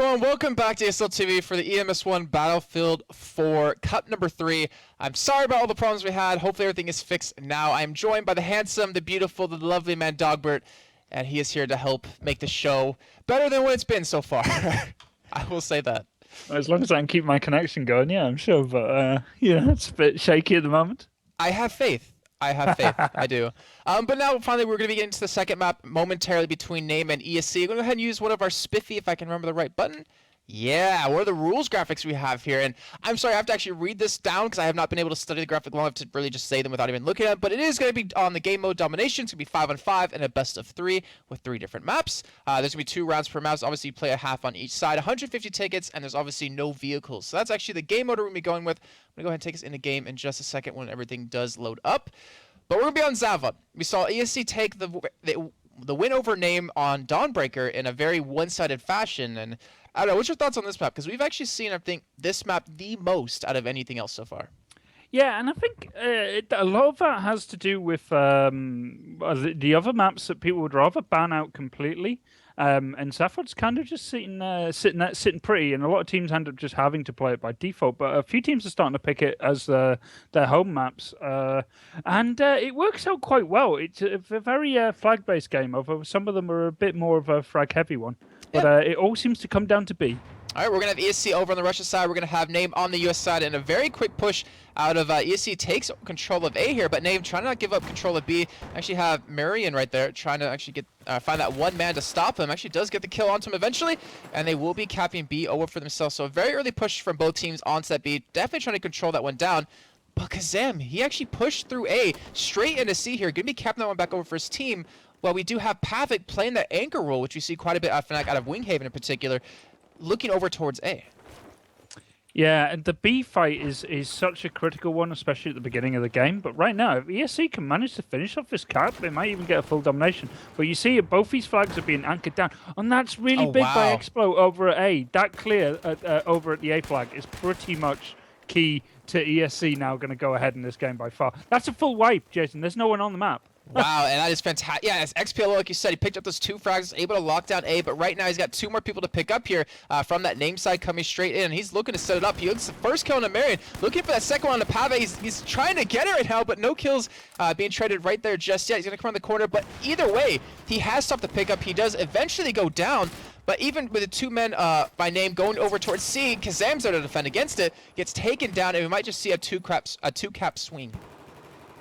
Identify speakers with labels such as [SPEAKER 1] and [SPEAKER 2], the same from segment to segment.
[SPEAKER 1] everyone, welcome back to ESL TV for the EMS One Battlefield 4 Cup number 3. I'm sorry about all the problems we had. Hopefully everything is fixed now. I am joined by the handsome, the beautiful, the lovely man Dogbert, and he is here to help make the show better than what it's been so far. I will say that.
[SPEAKER 2] As long as I can keep my connection going, yeah, I'm sure. But yeah, it's a bit shaky at the moment.
[SPEAKER 1] I have faith. I do. But now, finally, we're going to be getting to the second map momentarily between Name and ESC. I'm going to go ahead and use one of our spiffy, if I can remember the right button. Yeah, what are the rules graphics we have here? And I'm sorry, I have to actually read this down because I have not been able to study the graphic long enough to really just say them without even looking at it. But it is going to be on the game mode domination. It's going to be 5-on-5 and a best of 3 with 3 different maps. There's going to be 2 rounds per map. So obviously, you play a half on each side, 150 tickets, and there's obviously no vehicles. So that's actually the game mode we're going to be going with. I'm going to go ahead and take us into game in just a second when everything does load up. But we're going to be on Zava. We saw ESC take the win over Name on Dawnbreaker in a very one-sided fashion. And I don't know, what's your thoughts on this map? Because we've actually seen, I think, this map the most out of anything else so far.
[SPEAKER 2] Yeah, and I think a lot of that has to do with the other maps that people would rather ban out completely. And Safford's kind of just sitting pretty, and a lot of teams end up just having to play it by default. But a few teams are starting to pick it as their home maps, and it works out quite well. It's a very flag-based game. Although some of them are a bit more of a frag-heavy one, but it all seems to come down to B.
[SPEAKER 1] All right, we're going to have ESC over on the Russian side. We're going to have Name on the US side, and a very quick push out of ESC takes control of A here, but Name trying to not give up control of B. Actually have Marion right there trying to actually get find that one man to stop him. Actually does get the kill onto him eventually, and they will be capping B over for themselves. So a very early push from both teams onto that B. Definitely trying to control that one down. But Kazam, he actually pushed through A straight into C here. Going to be capping that one back over for his team. While we do have Pavik playing that anchor role, which we see quite a bit out of Winghaven in particular, looking over towards A.
[SPEAKER 2] Yeah, and the B fight is such a critical one, especially at the beginning of the game. But right now, if ESC can manage to finish off this cap, they might even get a full domination. But you see, both these flags are being anchored down. And that's really big by Explo over at A. That clear over at the A flag is pretty much key to ESC now going to go ahead in this game by far. That's a full wipe, Jason. There's no one on the map.
[SPEAKER 1] Wow, and that is fantastic. Yeah, it's XPLO, like you said, he picked up those 2 frags, able to lock down A, but right now he's got 2 more people to pick up here from that Name side coming straight in. He's looking to set it up. He looks the first kill on the Marion, looking for that second one on the Pave. He's trying to get it right now, but no kills being traded right there just yet. He's going to come around the corner, but either way, he has stopped the pickup. He does eventually go down, but even with the 2 men by Name going over towards C, Kazam's there to defend against it, gets taken down, and we might just see a 2-cap swing.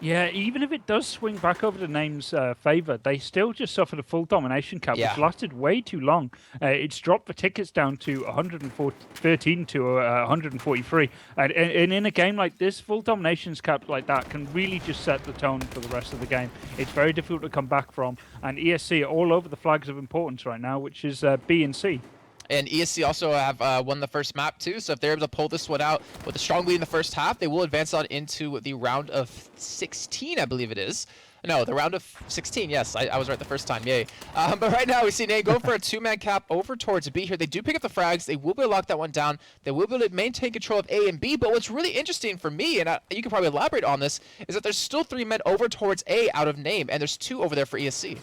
[SPEAKER 2] Yeah, even if it does swing back over to Name's favor, they still just suffered a full domination cap, which lasted way too long. It's dropped the tickets down to 113 to 143. And in a game like this, full dominations cap like that can really just set the tone for the rest of the game. It's very difficult to come back from. And ESC are all over the flags of importance right now, which is B and C.
[SPEAKER 1] And ESC also have won the first map too, so if they're able to pull this one out with a strong lead in the first half, they will advance on into the round of 16, I believe it is. No, the round of 16, yes, I was right the first time, yay. But right now we see Name go for a 2-man cap over towards B here. They do pick up the frags, they will be able to lock that one down, they will be able to maintain control of A and B, but what's really interesting for me, and you can probably elaborate on this, is that there's still 3 men over towards A out of Name, and there's 2 over there for ESC.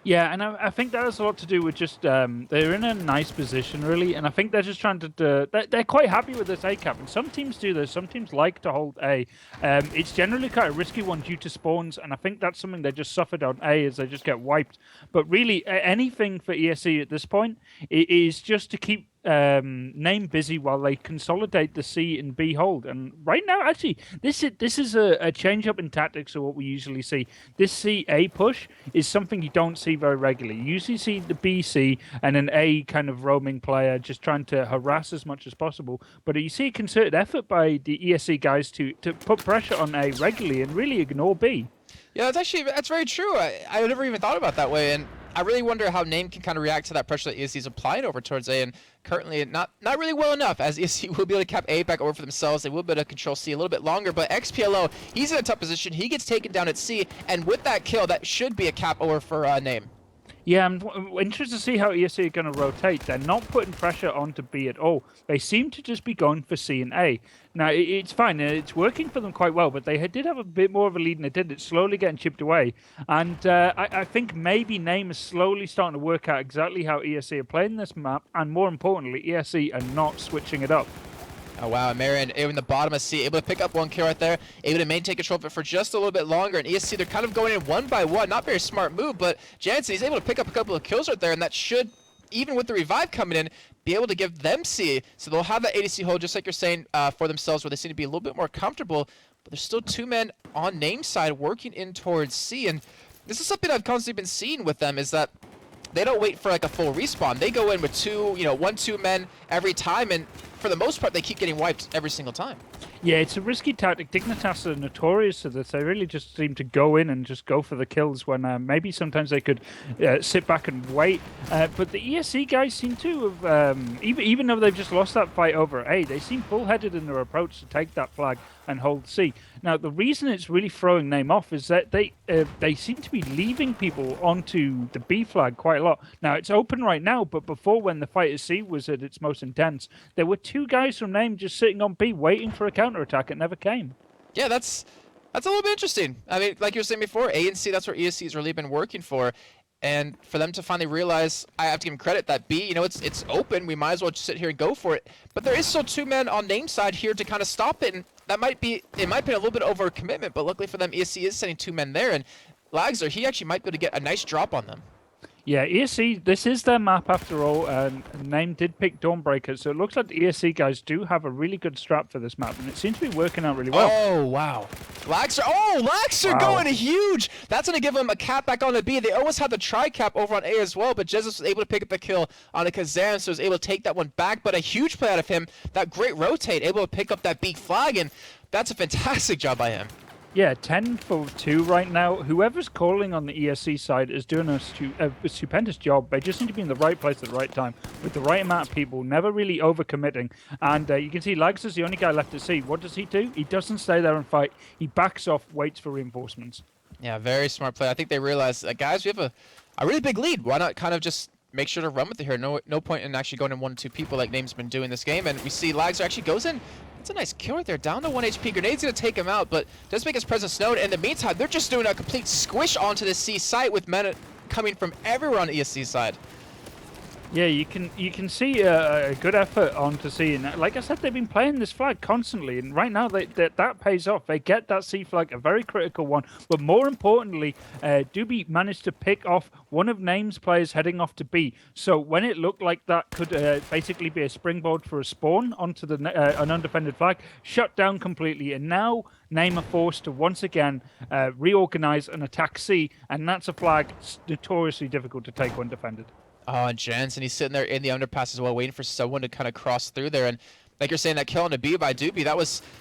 [SPEAKER 2] Yeah, and I think that has a lot to do with just they're in a nice position, really, and I think they're just trying to... they're quite happy with this A cap, and some teams do this. Some teams like to hold A. It's generally quite a risky one due to spawns, and I think that's something they just suffered on A as they just get wiped. But really, anything for ESC at this point is just to keep Name busy while they consolidate the C and B hold. And right now, actually, this is a change up in tactics of what we usually see. This C A push is something you don't see very regularly. You usually see the B C and an A kind of roaming player just trying to harass as much as possible. But you see a concerted effort by the ESC guys to put pressure on A regularly and really ignore B.
[SPEAKER 1] Yeah, that's very true. I never even thought about it that way, and I really wonder how Name can kind of react to that pressure that ESC is applying over towards A, and currently not really well enough, as ESC will be able to cap A back over for themselves. They will be able to control C a little bit longer, but XPLO, he's in a tough position. He gets taken down at C, and with that kill, that should be a cap over for Name.
[SPEAKER 2] Yeah, I'm interested to see how ESC are going to rotate. They're not putting pressure onto B at all. They seem to just be going for C and A. Now, it's fine. It's working for them quite well, but they did have a bit more of a lead than they did. It's slowly getting chipped away. And I think maybe Name is slowly starting to work out exactly how ESC are playing this map. And more importantly, ESC are not switching it up.
[SPEAKER 1] Oh wow, and Marion in the bottom of C, able to pick up one kill right there, able to maintain control of it for just a little bit longer, and ESC, they're kind of going in one by one, not very smart move, but Jansen, he's able to pick up a couple of kills right there, and that should, even with the revive coming in, be able to give them C, so they'll have that ADC hold, just like you're saying, for themselves, where they seem to be a little bit more comfortable, but there's still two men on Name side working in towards C, and this is something I've constantly been seeing with them, is that they don't wait for like a full respawn. They go in with two, 1-2 men every time, and for the most part, they keep getting wiped every single time.
[SPEAKER 2] Yeah, it's a risky tactic. Dignitas are notorious for this. They really just seem to go in and just go for the kills when maybe sometimes they could sit back and wait. But the ESC guys seem to have, even though they've just lost that fight over A, they seem bullheaded in their approach to take that flag and hold C. Now, the reason it's really throwing Name off is that they seem to be leaving people onto the B flag quite a lot. Now, it's open right now, but before, when the fight at C was at its most intense, there were two guys from Name just sitting on B waiting for a counterattack. It never came.
[SPEAKER 1] Yeah, that's a little bit interesting. I mean, like you were saying before, A and C, that's where ESC's really been working for. And for them to finally realize, I have to give them credit that B, it's open. We might as well just sit here and go for it. But there is still two men on Name side here to kind of stop it. And that might be, in my opinion, a little bit over commitment. But luckily for them, ESC is sending two men there. And Lagzer, he actually might be able to get a nice drop on them.
[SPEAKER 2] Yeah, ESC, this is their map after all, and Name did pick Dawnbreaker, so it looks like the ESC guys do have a really good strat for this map, and it seems to be working out really well.
[SPEAKER 1] Oh, wow. Lagzer going huge! That's going to give him a cap back on the B. They almost had the tri-cap over on A as well, but Jesus was able to pick up the kill on a Kazam, so was able to take that one back, but a huge play out of him. That great rotate, able to pick up that B flag, and that's a fantastic job by him.
[SPEAKER 2] Yeah, 10 for 2 right now. Whoever's calling on the ESC side is doing a stupendous job. They just need to be in the right place at the right time with the right amount of people, never really overcommitting. And you can see Lags is the only guy left to see. What does he do? He doesn't stay there and fight. He backs off, waits for reinforcements.
[SPEAKER 1] Yeah, very smart play. I think they realized, guys, we have a really big lead. Why not kind of just make sure to run with it here? No point in actually going in 1-2 people like Name's been doing this game. And we see Lags actually goes in. That's a nice kill right there, down to 1 HP. Grenade's going to take him out, but does make his presence known. In the meantime, they're just doing a complete squish onto the C site with men coming from everywhere on ESC side.
[SPEAKER 2] Yeah, you can see a good effort onto C, and like I said, they've been playing this flag constantly, and right now that pays off. They get that C flag, a very critical one, but more importantly, Doobie managed to pick off one of Name's players heading off to B. So when it looked like that could basically be a springboard for a spawn onto an undefended flag, shut down completely, and now Name are forced to once again reorganize and attack C, and that's a flag notoriously difficult to take when defended.
[SPEAKER 1] Oh, and Jansen, he's sitting there in the underpass as well, waiting for someone to kind of cross through there. And like you're saying, that kill on the B by Doobie,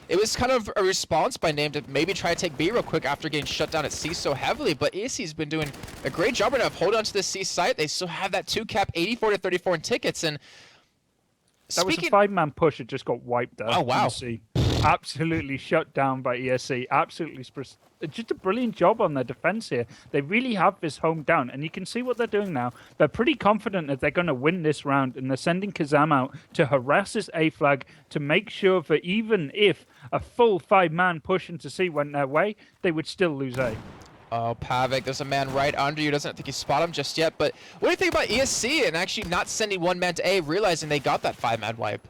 [SPEAKER 1] it was kind of a response by Name to maybe try to take B real quick after getting shut down at C so heavily. But ESC's been doing a great job right now of holding on to the C site. They still have that 2-cap, 84-34 in tickets. And
[SPEAKER 2] that was a 5-man push. It just got wiped out.
[SPEAKER 1] Oh, wow.
[SPEAKER 2] Absolutely shut down by ESC. Absolutely just a brilliant job on their defense here. They really have this home down, and you can see what they're doing now. They're pretty confident that they're going to win this round, and they're sending Kazam out to harass this A flag to make sure that even if a full 5-man push into C went their way, they would still lose A.
[SPEAKER 1] Oh, Pavik, there's a man right under you. Doesn't think you spot him just yet, but what do you think about ESC and actually not sending one man to A, realizing they got that 5-man wipe?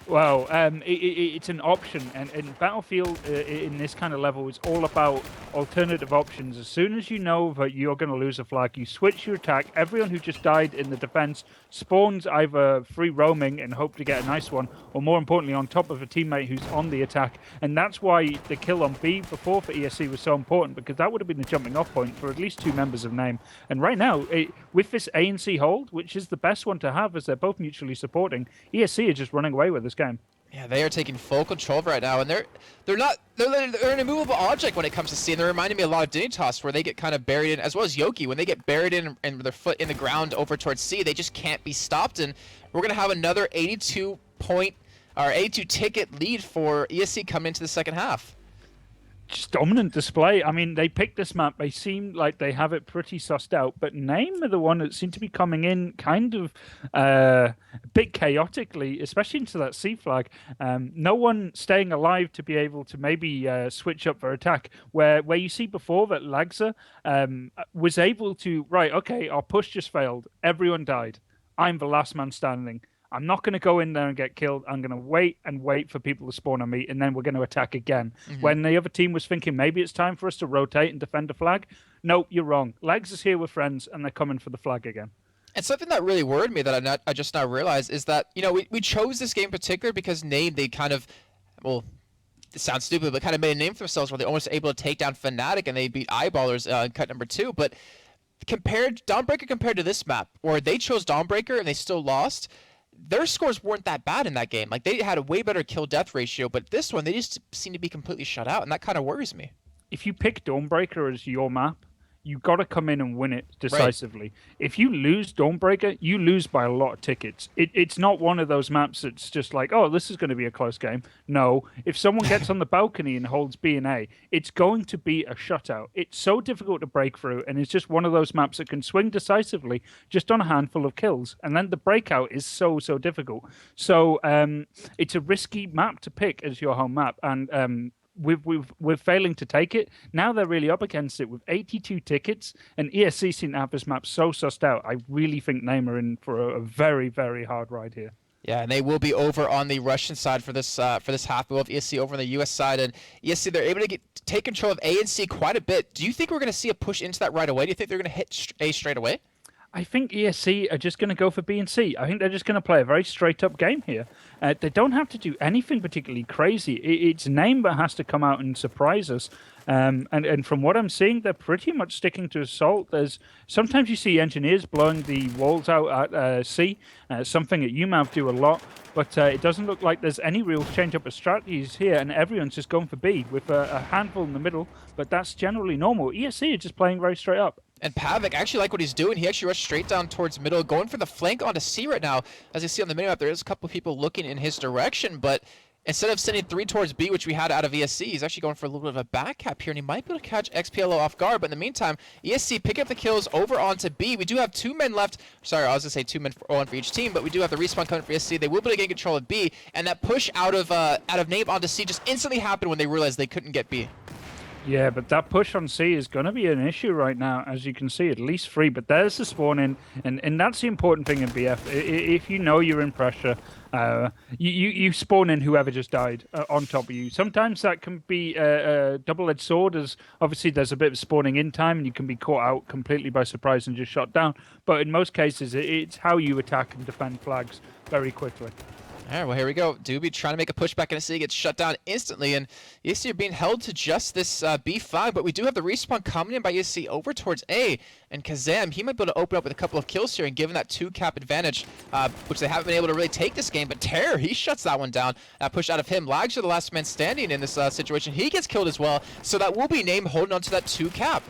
[SPEAKER 2] Well, it's an option, and Battlefield in this kind of level is all about alternative options. As soon as you know that you're going to lose a flag, you switch your attack. Everyone who just died in the defense spawns either free roaming and hope to get a nice one, or more importantly, on top of a teammate who's on the attack. And that's why the kill on B before for ESC was so important, because that would have been the jumping off point for at least 2 members of Name. And right now, with this A and C hold, which is the best one to have as they're both mutually supporting, ESC are just running away with this game.
[SPEAKER 1] Yeah, they are taking full control right now, and they're an immovable object when it comes to C, and they're reminding me a lot of Dignitas, where they get kind of buried in, as well as Yoki, when they get buried in and their foot in the ground over towards C, they just can't be stopped, and we're gonna have another 82 ticket lead for ESC coming into the second half.
[SPEAKER 2] Just dominant display. I mean, they picked this map. They seem like they have it pretty sussed out, but Name are the one that seem to be coming in kind of a bit chaotically, especially into that C flag. No one staying alive to be able to maybe switch up their attack. Where you see before that Lagza was able to, right, okay, our push just failed. Everyone died. I'm the last man standing. I'm not going to go in there and get killed. I'm going to wait and wait for people to spawn on me, and then we're going to attack again. When the other team was thinking maybe it's time for us to rotate and defend the flag, nope, you're wrong. Legs is here with friends, and they're coming for the flag again.
[SPEAKER 1] And something that really worried me that I just now realized is that, we chose this game in particular because Name, they kind of, well, it sounds stupid, but kind of made a name for themselves where they almost able to take down Fnatic and they beat Eyeballers in cut number 2. But Dawnbreaker compared to this map, where they chose Dawnbreaker and they still lost, their scores weren't that bad in that game. Like, they had a way better kill-death ratio, but this one, they just seem to be completely shut out, and that kind of worries me.
[SPEAKER 2] If you pick Dawnbreaker as your map, you got to come in and win it decisively. Right. If you lose Dawnbreaker, you lose by a lot of tickets. It's not one of those maps that's just like, oh, this is going to be a close game. No, if someone gets on the balcony and holds B and A, it's going to be a shutout. It's so difficult to break through, and it's just one of those maps that can swing decisively just on a handful of kills. And then the breakout is so difficult. So it's a risky map to pick as your home map, and we're failing to take it. Now they're really up against it with 82 tickets, and ESC seem to have this map so sussed out. I really think Name are in for a very, very hard ride here.
[SPEAKER 1] Yeah, and they will be over on the Russian side for this half. We'll have ESC over on the US side, and ESC, they're able to take control of A and C quite a bit. Do you think we're going to see a push into that right away? Do you think they're going to hit A straight away?
[SPEAKER 2] I think ESC are just going to go for B and C. I think they're just going to play a very straight-up game here. They don't have to do anything particularly crazy. It's Name that has to come out and surprise us. And from what I'm seeing, they're pretty much sticking to assault. Sometimes you see engineers blowing the walls out at C, something that UMAV do a lot. But it doesn't look like there's any real change up of strategies here, and everyone's just going for B with a handful in the middle. But that's generally normal. ESC are just playing very straight up.
[SPEAKER 1] And Pavik, I actually like what he's doing. He actually rushed straight down towards middle, going for the flank onto C right now. As you see on the minimap, there is a couple of people looking in his direction, but instead of sending 3 towards B, which we had out of ESC, he's actually going for a little bit of a back cap here, and he might be able to catch XPLO off guard. But in the meantime, ESC pick up the kills over onto B. We do have 2 men left. Sorry, I was going to say 2 men, one for each team, but we do have the respawn coming for ESC. They will be able to get control of B, and that push out of Name onto C just instantly happened when they realized they couldn't get B.
[SPEAKER 2] Yeah, but that push on C is going to be an issue right now, as you can see, at least 3. But there's the spawn in, and that's the important thing in BF. If you know you're in pressure, you spawn in whoever just died on top of you. Sometimes that can be a double-edged sword, as obviously there's a bit of spawning in time, and you can be caught out completely by surprise and just shot down. But in most cases, it's how you attack and defend flags very quickly.
[SPEAKER 1] All right, well, here we go. Doobie trying to make a pushback, and he gets shut down instantly, and ESC are being held to just this B flag, but we do have the respawn coming in by ESC over towards A, and Kazam, he might be able to open up with a couple of kills here and given that 2-cap advantage, which they haven't been able to really take this game, but Terror, he shuts that one down. That push out of him. Lags are the last man standing in this situation. He gets killed as well, so that will be Name holding on to that 2-cap.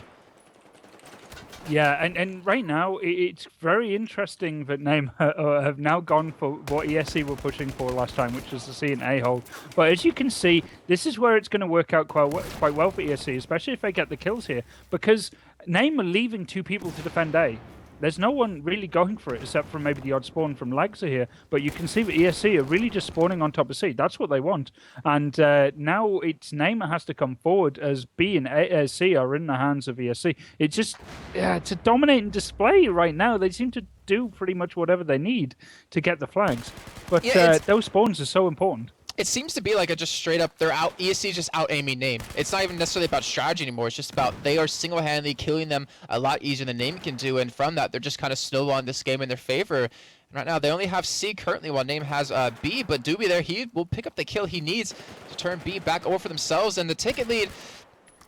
[SPEAKER 2] Yeah, and right now, it's very interesting that Name have now gone for what ESC were pushing for last time, which was the C and A hold. But as you can see, this is where it's going to work out quite well for ESC, especially if they get the kills here, because Name are leaving 2 people to defend A. There's no one really going for it except for maybe the odd spawn from Lagza here. But you can see that ESC are really just spawning on top of C. That's what they want. And now it's Name that has to come forward as B and C are in the hands of ESC. It's just, it's a dominating display right now. They seem to do pretty much whatever they need to get the flags. But those spawns are so important.
[SPEAKER 1] It seems to be like a just straight up, they're out, ESC just out aiming Name. It's not even necessarily about strategy anymore. It's just about they are single-handedly killing them a lot easier than Name can do. And from that, they're just kind of snowballing this game in their favor. And right now, they only have C currently while Name has B. But Doobie there, he will pick up the kill he needs to turn B back over for themselves. And the ticket lead,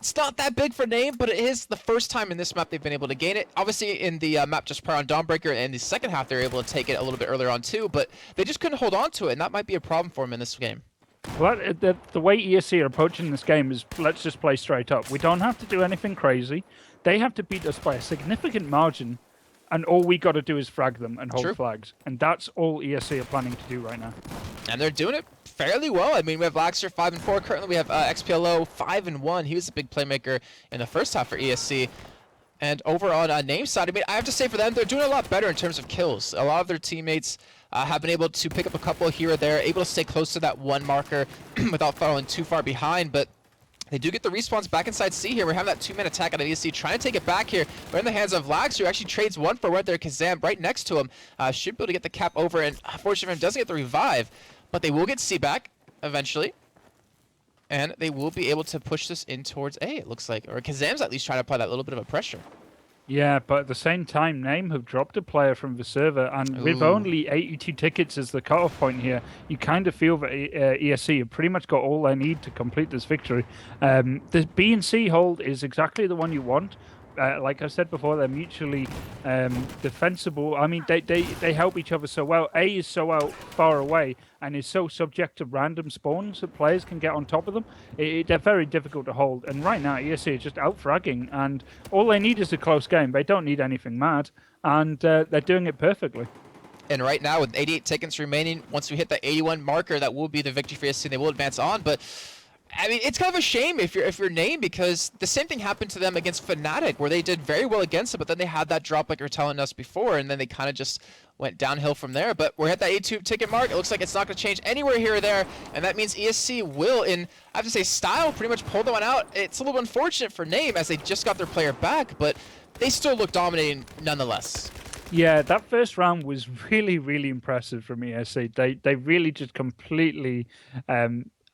[SPEAKER 1] it's not that big for Name, but it is the first time in this map they've been able to gain it. Obviously, in the map just prior on Dawnbreaker, and in the second half, they were able to take it a little bit earlier on too. But they just couldn't hold on to it, and that might be a problem for them in this game.
[SPEAKER 2] Well, the way ESC are approaching this game is let's just play straight up. We don't have to do anything crazy. They have to beat us by a significant margin and all we got to do is frag them and hold
[SPEAKER 1] True.
[SPEAKER 2] flags, and that's all ESC are planning to do right now.
[SPEAKER 1] And they're doing it fairly well. I mean, we have Laxer 5-4 currently. We have XPLO 5-1. He was a big playmaker in the first half for ESC. And over on name side, I mean, I have to say for them, they're doing a lot better in terms of kills. A lot of their teammates have been able to pick up a couple here or there, able to stay close to that one marker without falling too far behind. But they do get the respawns back inside C here. We're having that 2-man attack on ESC, trying to take it back here. We're in the hands of Laxer, who actually trades 1 for 1 there. Kazam right next to him. Should be able to get the cap over, and unfortunately for him, doesn't get the revive. But they will get C back eventually. And they will be able to push this in towards A, it looks like. Or Kazam's at least trying to apply that little bit of a pressure.
[SPEAKER 2] Yeah, but at the same time, Name have dropped a player from the server, and with only 82 tickets as the cutoff point here, you kind of feel that ESC have pretty much got all they need to complete this victory. The B and C hold is exactly the one you want. Like I said before, they're mutually defensible. I mean, they help each other so well. A is so far away and is so subject to random spawns that players can get on top of them. They're very difficult to hold. And right now, ESC is just out fragging, and all they need is a close game. They don't need anything mad, and they're doing it perfectly.
[SPEAKER 1] And right now, with 88 tickets remaining, once we hit the 81 marker, that will be the victory for ESC. They will advance on, but I mean, it's kind of a shame if you're Name, because the same thing happened to them against Fnatic, where they did very well against it, but then they had that drop like you were telling us before, and then they kind of just went downhill from there. But we're at that 82 ticket mark. It looks like it's not going to change anywhere here or there, and that means ESC will, in, I have to say, style, pretty much pull the one out. It's a little unfortunate for Name, as they just got their player back, but they still look dominating nonetheless.
[SPEAKER 2] Yeah, that first round was really, really impressive from ESC. They really just completely...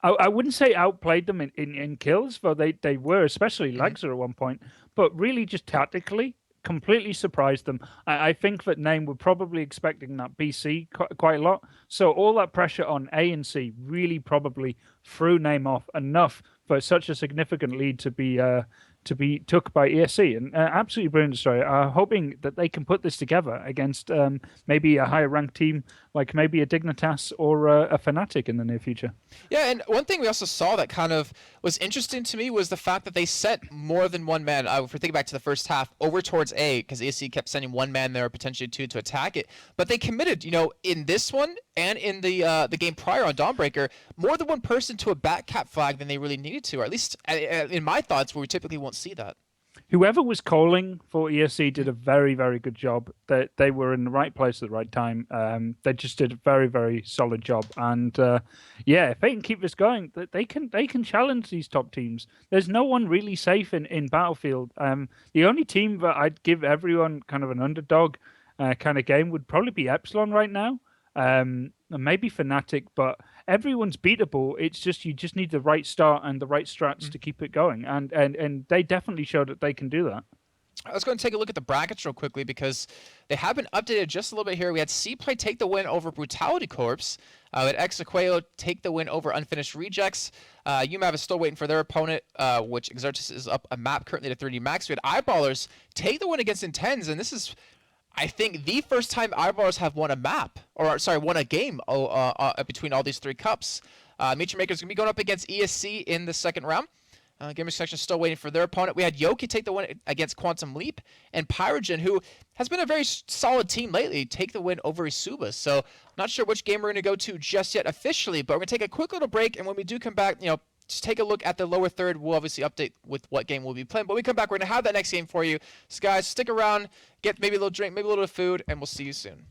[SPEAKER 2] I wouldn't say outplayed them in kills, though they were, especially Laxer at one point, but really just tactically completely surprised them. I think that Name were probably expecting that BC quite a lot, so all that pressure on A and C really probably threw Name off enough for such a significant lead to be took by ESC, and absolutely brilliant story. Hoping that they can put this together against maybe a higher ranked team, like maybe a Dignitas or a Fnatic in the near future.
[SPEAKER 1] Yeah, and one thing we also saw that kind of was interesting to me was the fact that they sent more than one man, if we think back to the first half, over towards A, because ESC kept sending one man there, potentially two, to attack it. But they committed, in this one and in the game prior on Dawnbreaker, more than one person to a back cap flag than they really needed to, or at least in my thoughts, where we typically won't see that.
[SPEAKER 2] Whoever was calling for ESC did a very, very good job. They were in the right place at the right time. They just did a very, very solid job. And yeah, if they can keep this going, they can challenge these top teams. There's no one really safe in Battlefield. The only team that I'd give everyone kind of an underdog kind of game would probably be Epsilon right now. And maybe Fnatic, but everyone's beatable. It's just you just need the right start and the right strats to keep it going, and they definitely showed that they can do that.
[SPEAKER 1] I was going to take a look at the brackets real quickly, because they have been updated just a little bit here. We had C-Play take the win over Brutality Corps. We had Exaqueo take the win over Unfinished Rejects. UMAV is still waiting for their opponent, which Exertus is up a map currently to 3D Max. We had Eyeballers take the win against Intens, and this is, I think, the first time Eyeballers have won a map, or sorry, won a game between all these three cups. Meteor Maker's going to be going up against ESC in the second round. Gaming Section still waiting for their opponent. We had Yoki take the win against Quantum Leap, and Pyrogen, who has been a very solid team lately, take the win over Isuba. So not sure which game we're going to go to just yet officially, but we're going to take a quick little break, and when we do come back, just take a look at the lower third. We'll obviously update with what game we'll be playing. But when we come back, we're going to have that next game for you. So guys, stick around, get maybe a little drink, maybe a little food, and we'll see you soon.